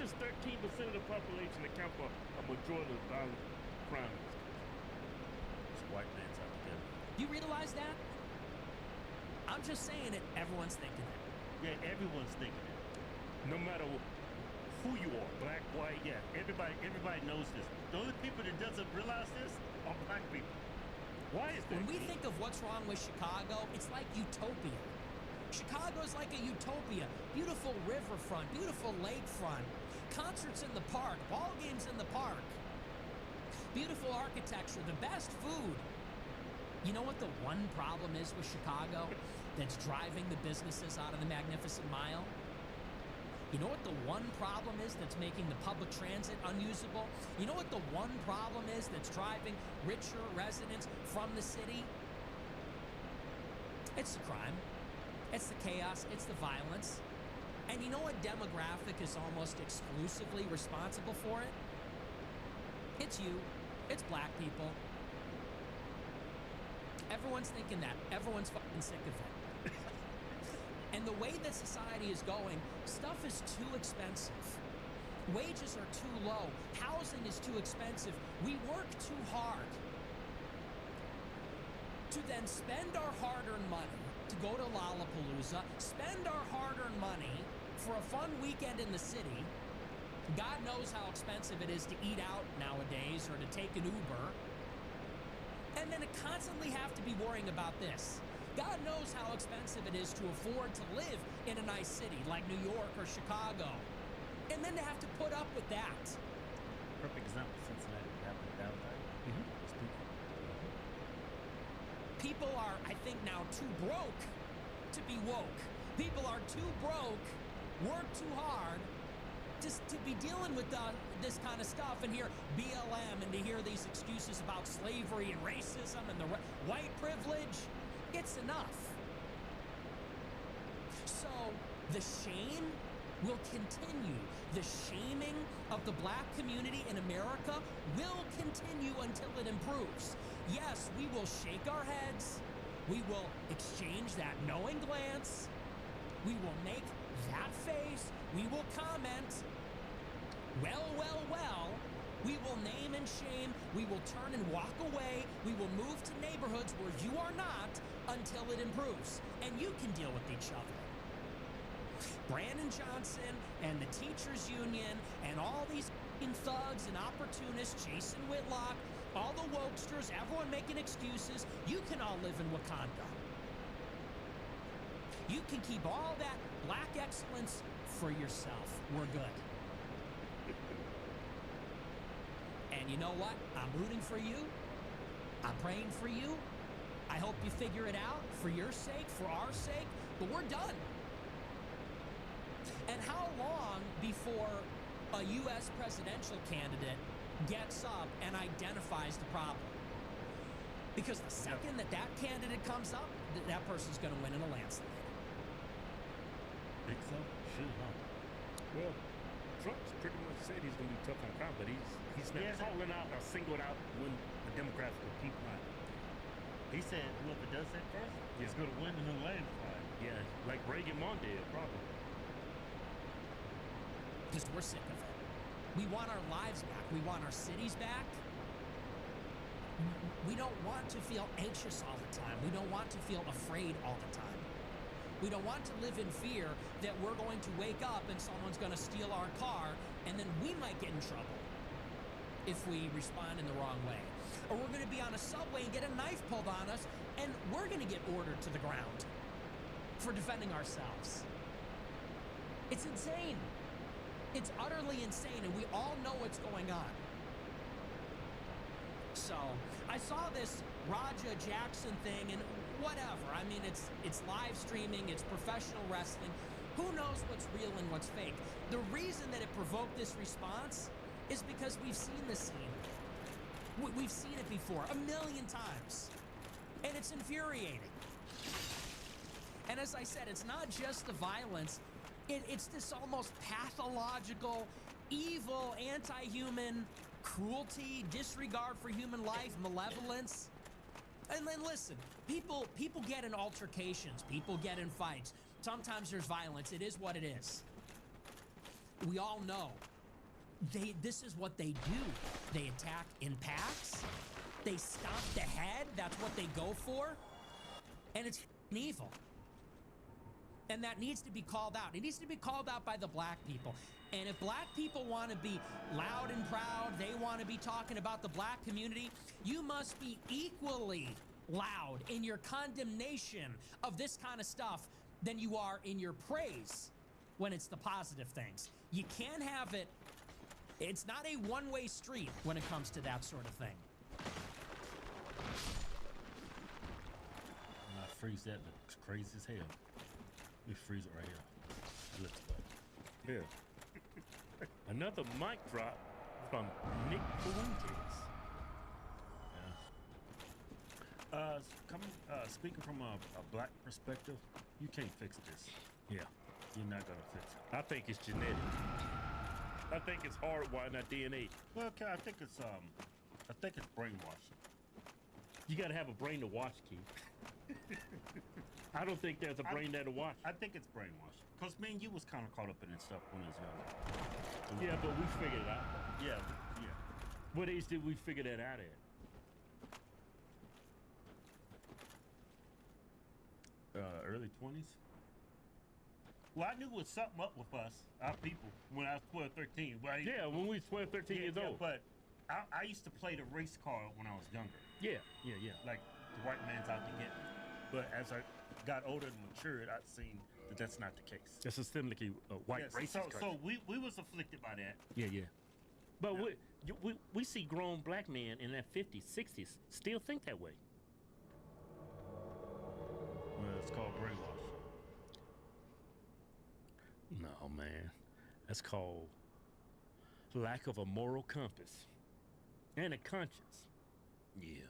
just 13% of the population account for a majority of violent crime. It's white man's out together. You realize that? I'm just saying it. Everyone's thinking it. Yeah, everyone's thinking it. No matter who you are, black, white, yeah, everybody knows this. The only people that doesn't realize this are black people. Why is that? When we think of what's wrong with Chicago, it's like utopia. Chicago's like a utopia. Beautiful riverfront, beautiful lakefront, concerts in the park, ball games in the park, beautiful architecture, the best food. You know what the one problem is with Chicago that's driving the businesses out of the Magnificent Mile? You know what the one problem is that's making the public transit unusable? You know what the one problem is that's driving richer residents from the city? It's the crime. It's the chaos. It's the violence. And you know what demographic is almost exclusively responsible for it? It's you. It's black people. Everyone's thinking that. Everyone's fucking sick of it. And the way that society is going, stuff is too expensive. Wages are too low. Housing is too expensive. We work too hard to then spend our hard-earned money to go to Lollapalooza, spend our hard-earned money for a fun weekend in the city. God knows how expensive it is to eat out nowadays or to take an Uber. And then to constantly have to be worrying about this. God knows how expensive it is to afford to live in a nice city like New York or Chicago. And then to have to put up with that. Perfect example, Cincinnati happened downtown. People are, I think now, too broke to be woke. People are too broke, work too hard, just to be dealing with this kind of stuff and hear BLM and to hear these excuses about slavery and racism and the white privilege. It's enough. So the shame will continue. The shaming of the black community in America will continue until it improves. Yes, we will shake our heads. We will exchange that knowing glance. We will make that face. We will comment. Well, well, well. We will name and shame. We will turn and walk away. We will move to neighborhoods where you are not until it improves. And you can deal with each other. Brandon Johnson and the teachers union and all these thugs and opportunists, Jason Whitlock, all the wokesters, everyone making excuses, you can all live in Wakanda. You can keep all that black excellence for yourself. We're good. And you know what? I'm rooting for you. I'm praying for you. I hope you figure it out for your sake, for our sake, but we're done. And how long before a U.S. presidential candidate gets up and identifies the problem? Because the second that candidate comes up, that person's going to win in a landslide. Think so? Shoot, huh? Well, Trump's pretty much said he's going to be tough on crime, but he's not calling out or singled out when the Democrats will keep right. He said whoever does that first is going to win in a landslide. Yeah, like Reagan did, probably. Because we're sick of it. We want our lives back. We want our cities back. We don't want to feel anxious all the time. We don't want to feel afraid all the time. We don't want to live in fear that we're going to wake up and someone's going to steal our car and then we might get in trouble if we respond in the wrong way. Or we're going to be on a subway and get a knife pulled on us and we're going to get ordered to the ground for defending ourselves. It's insane. It's utterly insane, and we all know what's going on. So, I saw this Raja Jackson thing, and whatever. I mean, it's live streaming, it's professional wrestling. Who knows what's real and what's fake? The reason that it provoked this response is because we've seen this scene. We've seen it before, 1,000,000 times. And it's infuriating. And as I said, it's not just the violence. It's this almost pathological, evil, anti-human cruelty, disregard for human life, malevolence. And then listen, people get in altercations, people get in fights. Sometimes there's violence. It is what it is. We all know This is what they do. They attack in packs. They stomp the head. That's what they go for. And it's evil. And that needs to be called out. It needs to be called out by the black people. And if black people want to be loud and proud, they want to be talking about the black community, you must be equally loud in your condemnation of this kind of stuff than you are in your praise when it's the positive things. You can't have it. It's not a one-way street when it comes to that sort of thing. When I freeze that, looks crazy as hell. Let me freeze it right here. Looks like. Yeah. Another mic drop from Nick Fuentes. Speaking from a black perspective, you can't fix this. Yeah. You're not gonna fix it. I think it's genetic. I think it's hardwired, not DNA. Well, okay, I think it's brainwashing. You gotta have a brain to watch, Keith. I don't think there's a brain there to watch. I think it's brainwashing. Cause me and you was kind of caught up in this stuff when I was younger. Yeah, but we figured it out. Yeah. What age did we figure that out at? Early 20s. Well, I knew it was something up with us, our people, when I was 12, 13. Right? Yeah, when we was 12, 13 years old. But I used to play the race car when I was younger. Yeah. Like the white man's out to get me. But as I got older and matured, I've seen that that's not the case. It's a systemically white racist country. So we was afflicted by that. Yeah. But Yeah. we see grown black men in their 50s, 60s still think that way. Well, it's called brainwash. No, man. That's called lack of a moral compass and a conscience. Yeah.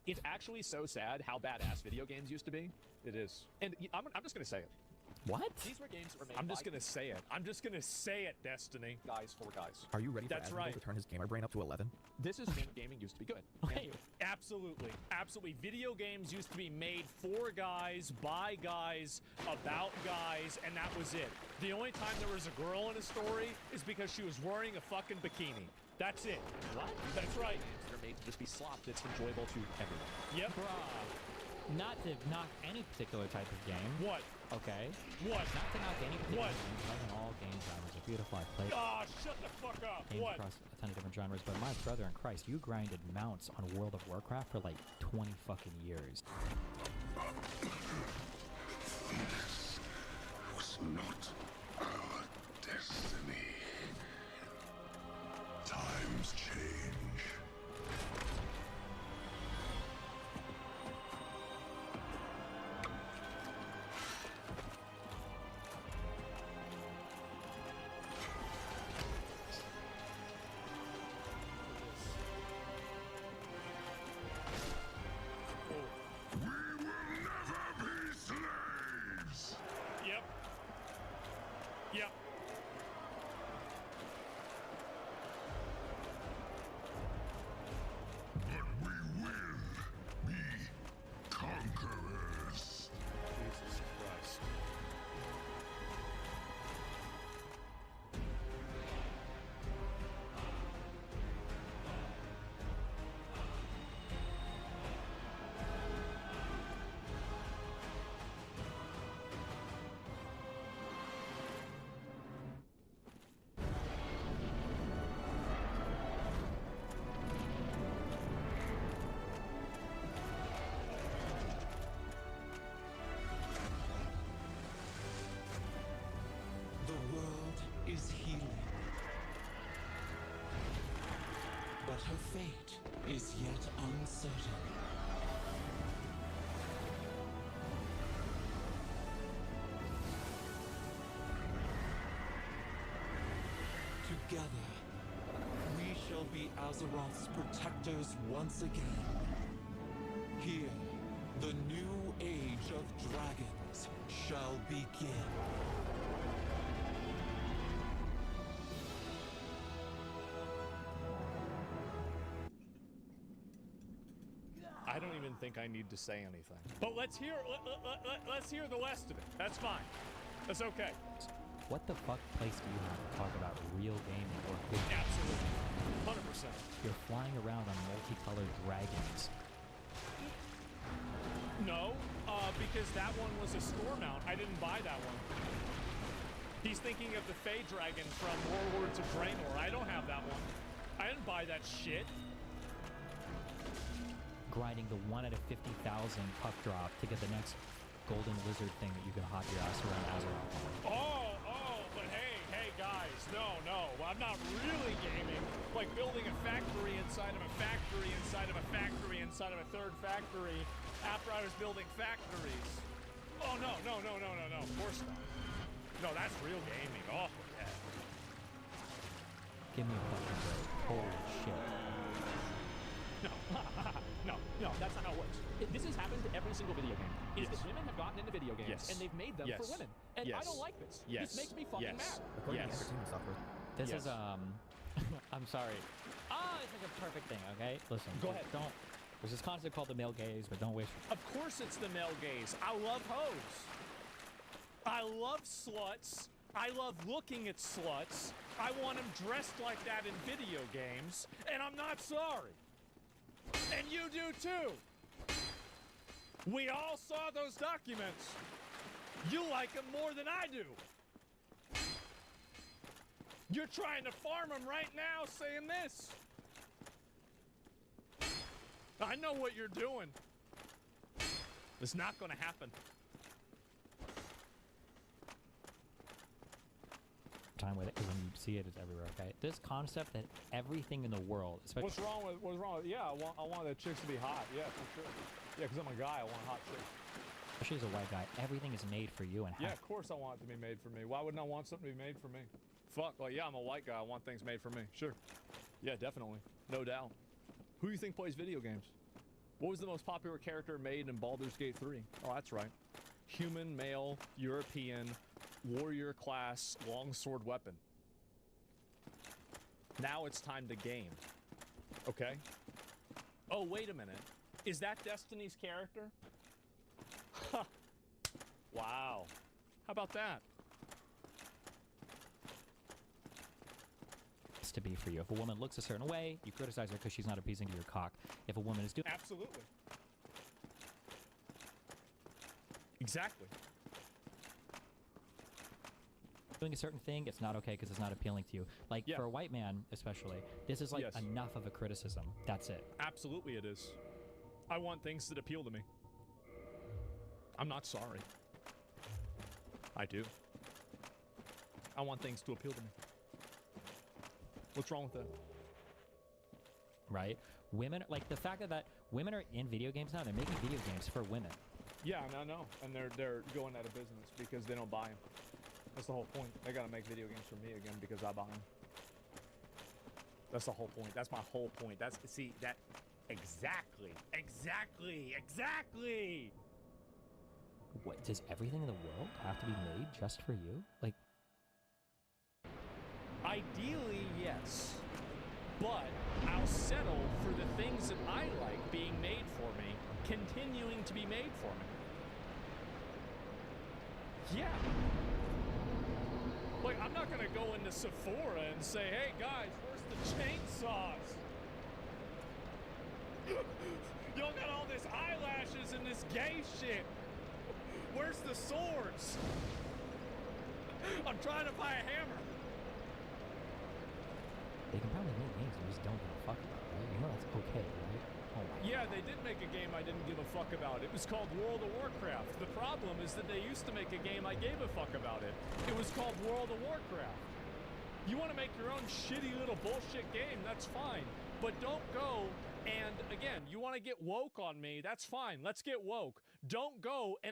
It's actually so sad how badass video games used to be. It is. And I'm just going to say it. What? These were games that were made I'm just by gonna say it. I'm just gonna say it, Destiny. guys for guys. Are you ready for That's Asmodee right. to turn his gamer brain up to 11? This is when gaming used to be good. Okay. Absolutely. Absolutely. Video games used to be made for guys, by guys, about guys, and that was it. The only time there was a girl in a story is because she was wearing a fucking bikini. That's it. What? That's right. Games that are made to just be slopped. It's enjoyable to everyone. Yep. Not to knock any particular type of game. What? Okay. What? Not to knock any particular What? game. I think all game genres are beautiful. I played Ah, shut the fuck up. games What? across a ton of different genres, but my brother in Christ, you grinded mounts on World of Warcraft for like 20 fucking years. This was not our destiny. Times change. We will never be slaves! Yep. Yep. But we will be conquerors. Jesus Christ. The world is healing. But her fate is yet uncertain. Together, we shall be Azeroth's protectors once again. Here, the new age of dragons shall begin. I don't even think I need to say anything. But let's hear let's hear the rest of it. That's fine. That's okay. What the fuck place do you have to talk about real gaming or cool? Absolutely. 100%. You're flying around on multicolored dragons. No, because that one was a store mount. I didn't buy that one. He's thinking of the Fey Dragon from Warlords of Draenor. I don't have that one. I didn't buy that shit. Grinding the 1 out of 50,000 puck drop to get the next golden lizard thing that you can hop your ass around Azeroth on. But hey, guys, no, I'm not really gaming. Like building a factory inside of a factory inside of a factory inside of a third factory after I was building factories. Oh, no, of course not. No, that's real gaming. Oh, yeah. Give me a fucking break. Holy shit. No, that's not how it works. This has happened to every single video game. Is Yes. that women have gotten into video games Yes. and they've made them Yes. for women. And I Yes. don't like this. Yes. This makes me fucking Yes. mad. According to Yes. entertainment software. This Yes. is I'm sorry. It's like a perfect thing, okay? Listen. Go ahead. Don't. There's this concept called the male gaze, but don't waste. Of course it's the male gaze. I love hoes. I love sluts. I love looking at sluts. I want them dressed like that in video games, and I'm not sorry. And you do too. We all saw those documents. You like them more than I do. You're trying to farm them right now saying this. I know what you're doing. It's not going to happen. Time with it, because when you see it, it's everywhere. Okay, this concept that everything in the world, especially What's wrong with? Yeah, I want the chicks to be hot. Yeah, for sure. Yeah, because I'm a guy. I want a hot chick. especially as a white guy, everything is made for you. And Yeah, of course I want it to be made for me. Why wouldn't I want something to be made for me? Fuck. Well, yeah, I'm a white guy. I want things made for me. Sure. Yeah, definitely. No doubt. Who do you think plays video games? What was the most popular character made in Baldur's Gate 3? Oh, that's right. Human, male, European, warrior class, longsword weapon. Now it's time to game. Okay? Oh, wait a minute. Is that Destiny's character? Huh. Wow. How about that? to be for you. If a woman looks a certain way, you criticize her because she's not appeasing to your cock. If a woman is doing Absolutely. Exactly. a certain thing, it's not okay because it's not appealing to you. Like, Yeah. for a white man, especially, this is like Yes. enough of a criticism. That's it. Absolutely it is. I want things that appeal to me. I'm not sorry. I do. I want things to appeal to me. What's wrong with that? Right? Women, like the fact that women are in video games now, they're making video games for women. Yeah, I know. And they're going out of business because they don't buy them. That's the whole point. They gotta make video games for me again because I buy them. That's the whole point. That's my whole point. That's, see, that, exactly. What, does everything in the world have to be made just for you? Like, Ideally, yes. But I'll settle for the things that I like being made for me, continuing to be made for me. Yeah. Like, I'm not gonna go into Sephora and say, hey guys, where's the chainsaws? Y'all got all this eyelashes and this gay shit. Where's the swords? I'm trying to buy a hammer. they can probably make games you just don't give a fuck about, right? You know that's okay, right? Oh my Yeah, they did make a game I didn't give a fuck about. It was called World of Warcraft. The problem is that they used to make a game I gave a fuck about it. It was called World of Warcraft. You want to make your own shitty little bullshit game, that's fine. But don't go and, again, you want to get woke on me, that's fine. Let's get woke. Don't go and